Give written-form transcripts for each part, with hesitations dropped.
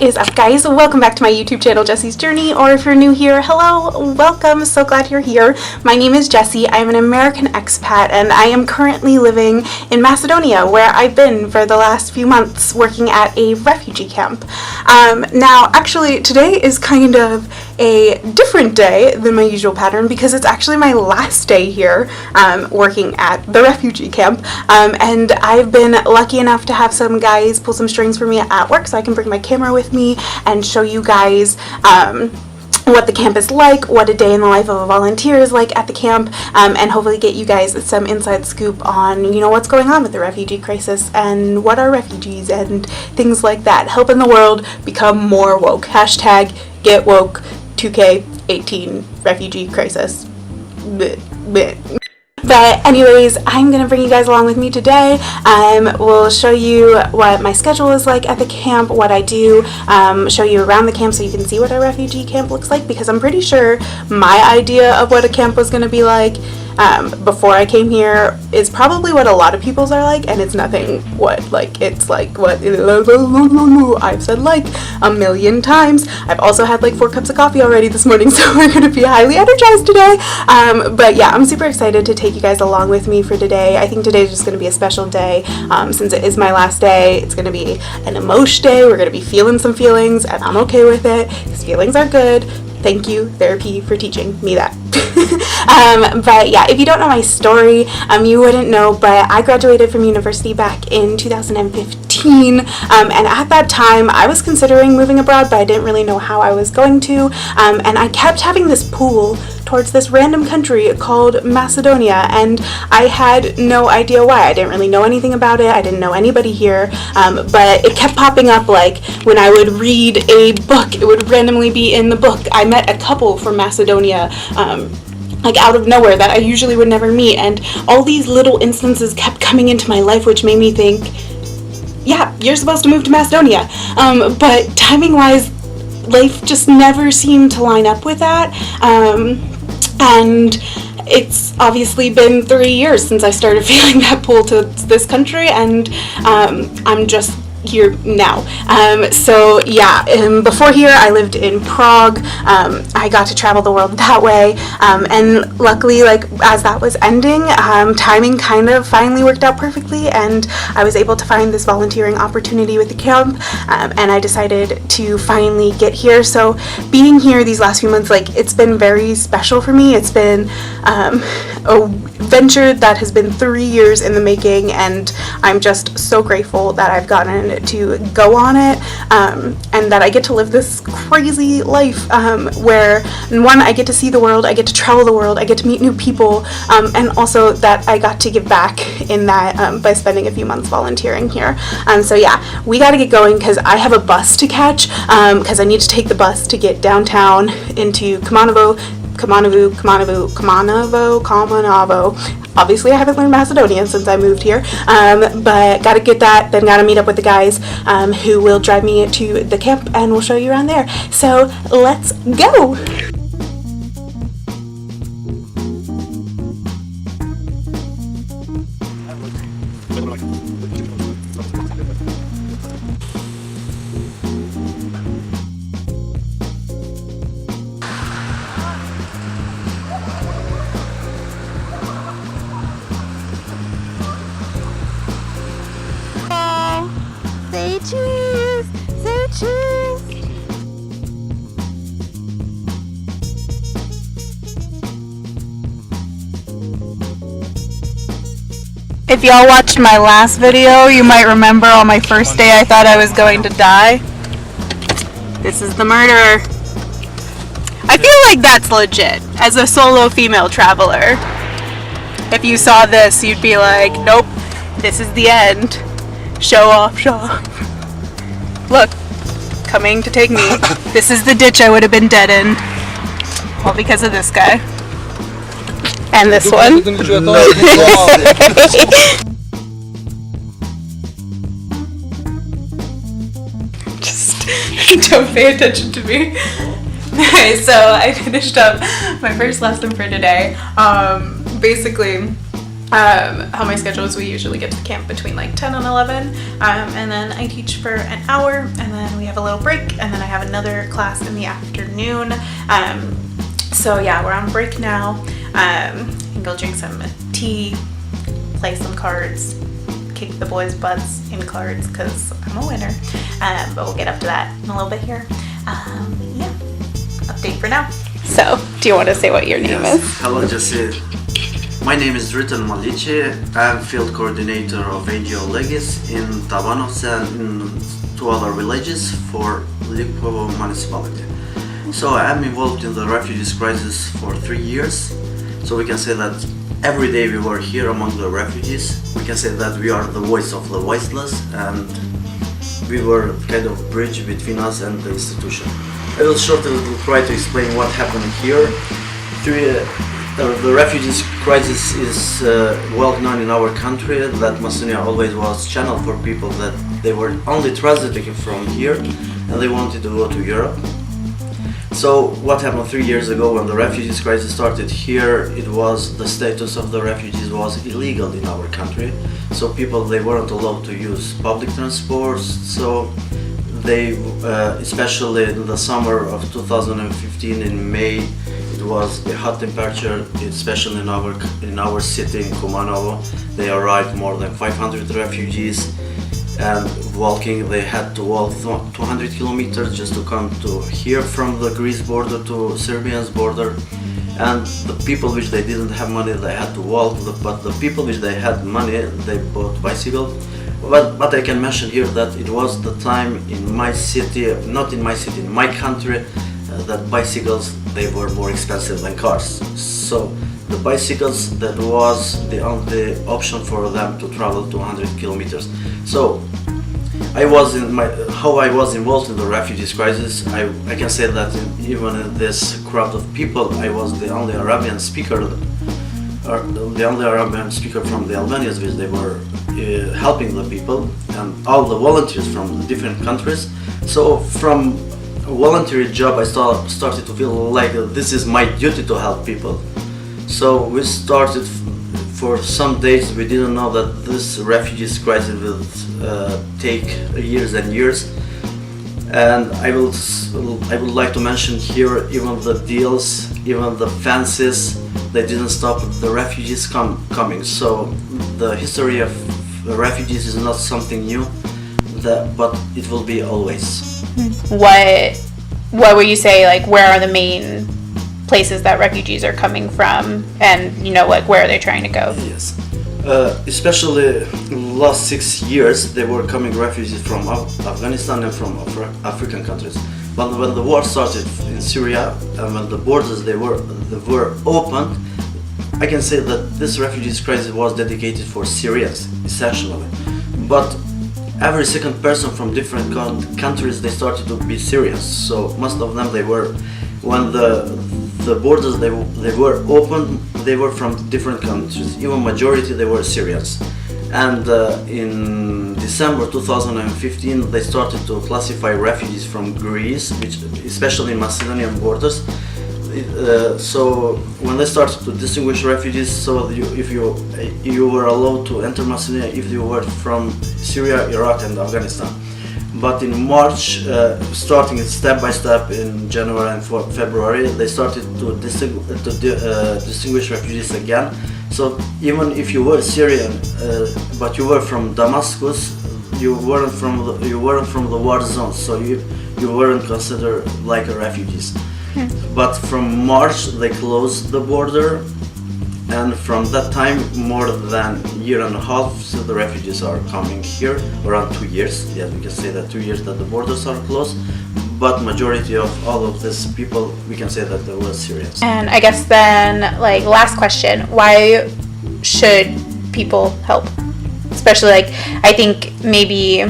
is up, guys? Welcome back to my YouTube channel, Jessi's Journey, or if you're new here, hello, welcome, so glad you're here. My name is Jessi. I'm an American expat, and I am currently living in Macedonia, where I've been for the last few months working at a refugee camp. Now, actually, today is kind of a different day than my usual pattern because it's actually my last day here working at the refugee camp, and I've been lucky enough to have some guys pull some strings for me at work so I can bring my camera with me and show you guys what the camp is like, what a day in the life of a volunteer is like at the camp, and hopefully get you guys some inside scoop on, you know, what's going on with the refugee crisis and what are refugees and things like that. Helping the world become more woke. Hashtag get woke 2K18 refugee crisis. Bleh, bleh. But anyways, I'm going to bring you guys along with me today. We'll show you what my schedule is like at the camp, what I do, show you around the camp so you can see what our refugee camp looks like, because I'm pretty sure my idea of what a camp was going to be like before I came here is probably what a lot of people's are like, and it's nothing what I've said like a million times. I've also had like 4 cups of coffee already this morning, so we're going to be highly energized today. But yeah, I'm super excited to take you guys along with me for today. I think today's just going to be a special day since it is my last day. It's going to be an emotion day. We're going to be feeling some feelings, and I'm okay with it because feelings are good. Thank you, therapy, for teaching me that. But yeah, if you don't know my story, you wouldn't know, but I graduated from university back in 2015, and at that time I was considering moving abroad, but I didn't really know how I was going to, and I kept having this pull towards this random country called Macedonia, and I had no idea why. I didn't really know anything about it. I didn't know anybody here, but it kept popping up. Like when I would read a book, it would randomly be in the book. I met a couple from Macedonia like out of nowhere that I usually would never meet, and all these little instances kept coming into my life, which made me think, yeah, you're supposed to move to Macedonia, but timing wise life just never seemed to line up with that, and it's obviously been 3 years since I started feeling that pull to this country, and I'm just here now. So yeah, before here I lived in Prague. I got to travel the world that way, and luckily, like as that was ending, timing kind of finally worked out perfectly, and I was able to find this volunteering opportunity with the camp, and I decided to finally get here. So being here these last few months, like it's been very special for me. It's been a venture that has been 3 years in the making, and I'm just so grateful that I've gotten to go on it, and that I get to live this crazy life where, one, I get to see the world, I get to travel the world, I get to meet new people, and also that I got to give back in that by spending a few months volunteering here. So yeah, we got to get going because I have a bus to catch, because I need to take the bus to get downtown into Kamanovo. Obviously I haven't learned Macedonian since I moved here, but gotta get that, then gotta meet up with the guys who will drive me to the camp, and we'll show you around there. So let's go! Say cheese! Say cheese! If y'all watched my last video, you might remember on my first day I thought I was going to die. This is the murderer. I feel like that's legit. As a solo female traveler, if you saw this, you'd be like, nope, this is the end. Show off, show off. Look, coming to take me. This is the ditch I would have been dead in. All because of this guy. And this one. Just don't pay attention to me. Okay, so I finished up my first lesson for today. Basically, how my schedule is, we usually get to the camp between like 10 and 11, and then I teach for an hour, and then we have a little break, and then I have another class in the afternoon. So yeah, we're on break now. I can go drink some tea, play some cards, kick the boys' butts in cards because I'm a winner. But we'll get up to that in a little bit here. Yeah, update for now. So, do you want to say what your name is? Hello, Jessi. My name is Ritan Malici. I'm field coordinator of NGO Legis in Tabanovce and in 2 other villages for Lipovo municipality. So I'm involved in the refugees crisis for 3 years. So we can say that every day we were here among the refugees. We can say that we are the voice of the voiceless, and we were kind of bridge between us and the institution. I will shortly try to explain what happened here. The refugees crisis is well known in our country, that Macedonia always was channel for people that they were only transiting from here and they wanted to go to Europe. So what happened 3 years ago when the refugees crisis started here, it was the status of the refugees was illegal in our country. So people, they weren't allowed to use public transport. So they, especially in the summer of 2015 in May, it was a hot temperature, especially in our city in Kumanovo. They arrived more than 500 refugees, and walking, they had to walk 200 kilometers just to come to here from the Greece border to Serbia's border. And the people which they didn't have money, they had to walk, but the people which they had money, they bought bicycles. But I can mention here that it was the time in my city, not in my city, in my country, that bicycles, they were more expensive than cars. So the bicycles, that was the only option for them to travel 200 kilometers. So how I was involved in the refugees crisis, I can say that even in this crowd of people, I was the only Arabian speaker, from the Albanians, which they were helping the people, and all the volunteers from different countries. So from a voluntary job, I started to feel like this is my duty to help people. So we started. For some days we didn't know that this refugees crisis will take years and years. And I would like to mention here, even the deals, even the fences, they didn't stop the refugees coming. So the history of the refugees is not something new, but it will be always. What would you say, like, where are the main places that refugees are coming from, and like, where are they trying to go? Yes, especially in the last 6 years, they were coming refugees from Afghanistan and from African countries. But when the war started in Syria and when the borders they were opened, I can say that this refugees crisis was dedicated for Syrians essentially. But every second person from different countries, they started to be Syrians. So most of them, they were, when the borders they were open, they were from different countries. Even majority, they were Syrians. And in December 2015, they started to classify refugees from Greece, which especially in Macedonian borders. So when they started to distinguish refugees, so if you were allowed to enter Macedonia if you were from Syria, Iraq, and Afghanistan. But in March, starting step by step in January and February, they started to distinguish refugees again. So even if you were Syrian, but you were from Damascus, you weren't from the war zone, so you weren't considered like a refugees. But from March they closed the border, and from that time, more than a year and a half, so the refugees are coming here, around 2 years. Yes, we can say that 2 years that the borders are closed, but majority of all of these people, we can say that they were Syrians. And I guess then, like, last question, why should people help? Especially, like, I think maybe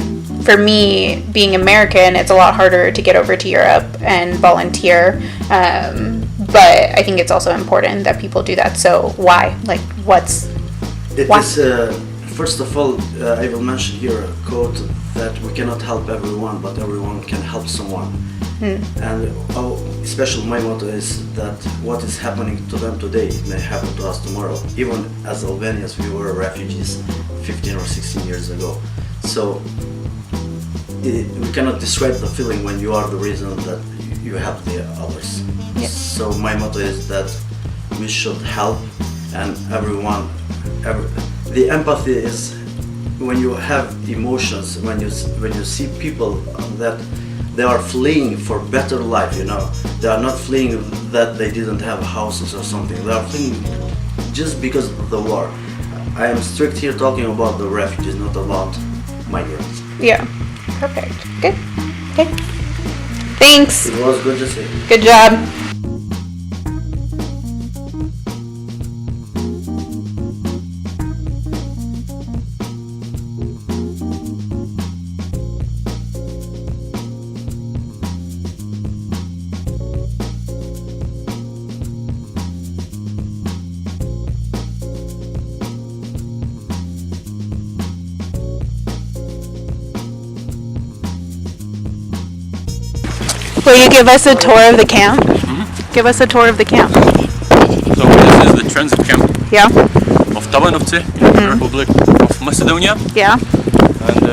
for me, being American, it's a lot harder to get over to Europe and volunteer. But I think it's also important that people do that. So why? Like, why? It is first of all, I will mention here a quote that we cannot help everyone, but everyone can help someone. And especially my motto is that what is happening to them today may happen to us tomorrow. Even as Albanians, we were refugees 15 or 16 years ago. So we cannot describe the feeling when you are the reason that you help the others. Yeah. So my motto is that we should help, and everyone. The empathy is when you have emotions, when you see people that they are fleeing for better life, you know. They are not fleeing that they didn't have houses or something. They are fleeing just because of the war. I am strict here talking about the refugees, not about migrants. Yeah. Perfect. Good. Okay. Thanks. It was good to see. Good job. Will you give us a tour of the camp? Give us a tour of the camp. So this is the transit camp Yeah. of Tabanovce in the Republic of Macedonia. Yeah. And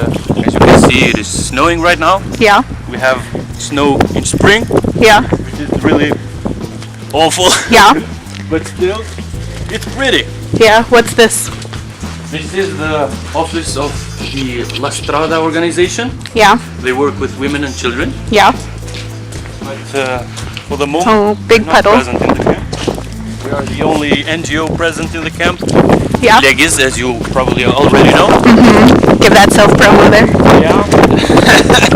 as you can see, it is snowing right now. Yeah. We have snow in spring, Yeah. which is really awful. Yeah. But still, it's pretty. Yeah. What's this? This is the office of the La Strada organization. Yeah. They work with women and children. Yeah. But for the moment, Oh, big not puddle. present in the camp. We are the only NGO present in the camp. Yeah. Legis, as you probably already know. Give that self promo there. Yeah.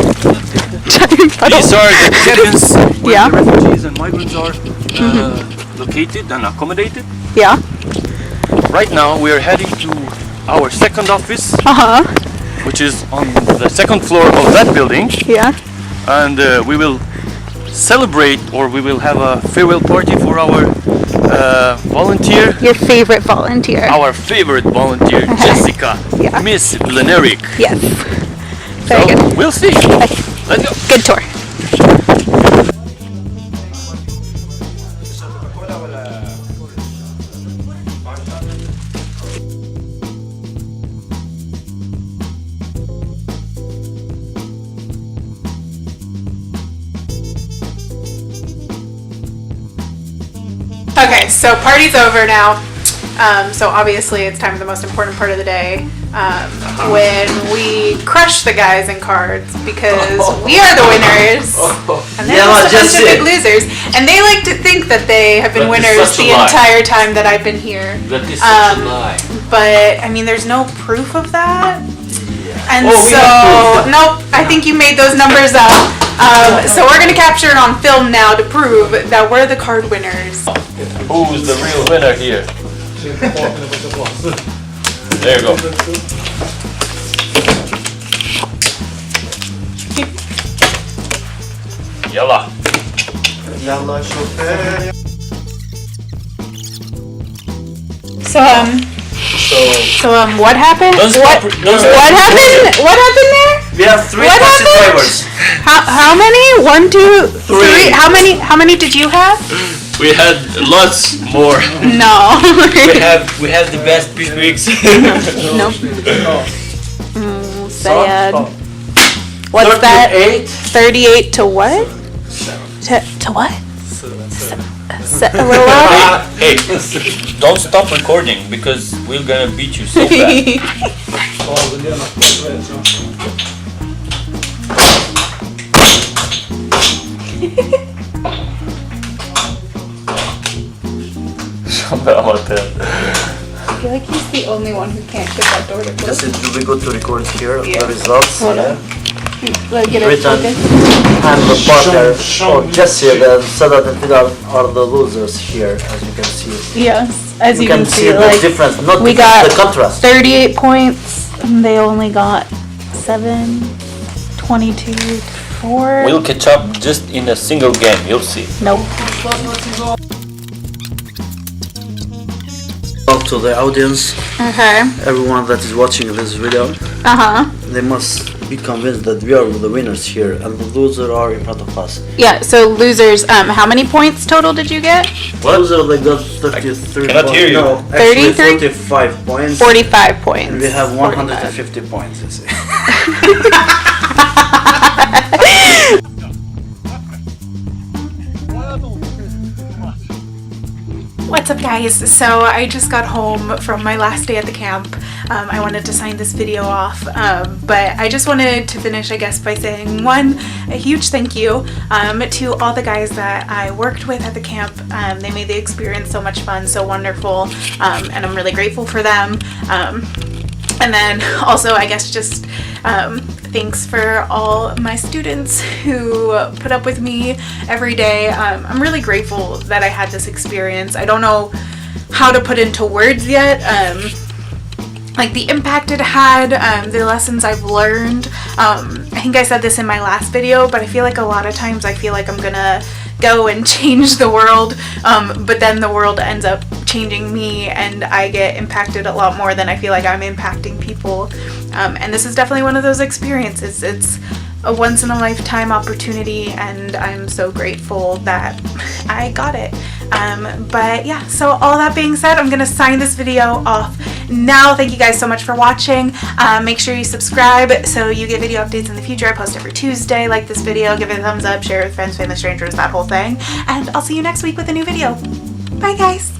Giant puddle. These are the cabins where Yeah. the refugees and migrants are located and accommodated. Yeah. Right now we are heading to our second office, which is on the second floor of that building, Yeah. and we will celebrate, or we will have a farewell party for our volunteer, Your favorite volunteer. our favorite volunteer, Jessica, Yeah. Miss Leneric. Yes. Very So good. we'll see. Let's go. Good tour. Okay, so party's over now. So obviously it's time for the most important part of the day, when we crush the guys in cards, because we are the winners and they're Yeah, just a bunch of Jessi. big losers, and they like to think that they have been That is winners such a the lie. entire time that I've been here. That is such a lie. But I mean, there's no proof of that. And Oh, we so, have proof. nope, I think you made those numbers up. So we're gonna capture it on film now to prove that we're the card winners. Who's the real winner here? There you go. Yalla. So what happened? Don't stop- don't stop What happened? What happened there? We have 3 What taxi happened? drivers. How many? 1, 2, 3. How many did you have? We had lots more. No. We have the best pigs. Nope. Sad. What's that? 38 to what? To what? A little louder? Hey, don't stop recording because we're gonna beat you so bad. I feel like he's the only one who can't get that door to close. This is we go to record here Yeah. the results. Hold on. Like, get it Written. focused. And the partner of Jessi and Sadat and Tidal are the losers here, as you can see. Yes, as You can see the like, difference, not we the, got the contrast. 38 points, and they only got 7, 22, 4. We'll catch up just in a single game, you'll see. Nope. out to the audience, Okay. everyone that is watching this video. They must be convinced that we are the winners here, and the losers are in front of us. Yeah, so losers, how many points total did you get? Loser, they got 33 cannot points. hear you. No, actually 33? 45 points. 45 points. And we have 45. 150 points, you see. What's up, guys? So I just got home from my last day at the camp. I wanted to sign this video off, but I just wanted to finish, I guess, by saying, one, a huge thank you to all the guys that I worked with at the camp. They made the experience so much fun, so wonderful, and I'm really grateful for them. And then also, I guess, just thanks for all my students who put up with me every day. I'm really grateful that I had this experience. I don't know how to put into words yet, like the impact it had, the lessons I've learned. I think I said this in my last video, but I feel like a lot of times I feel like I'm gonna go and change the world, but then the world ends up changing me and I get impacted a lot more than I feel like I'm impacting people. And this is definitely one of those experiences. It's a once in a lifetime opportunity and I'm so grateful that I got it. But yeah, so all that being said, I'm gonna sign this video off now. Thank you guys so much for watching. Make sure you subscribe so you get video updates in the future. I post every Tuesday. Like this video, give it a thumbs up, share it with friends, famous strangers, that whole thing. And I'll see you next week with a new video. Bye, guys.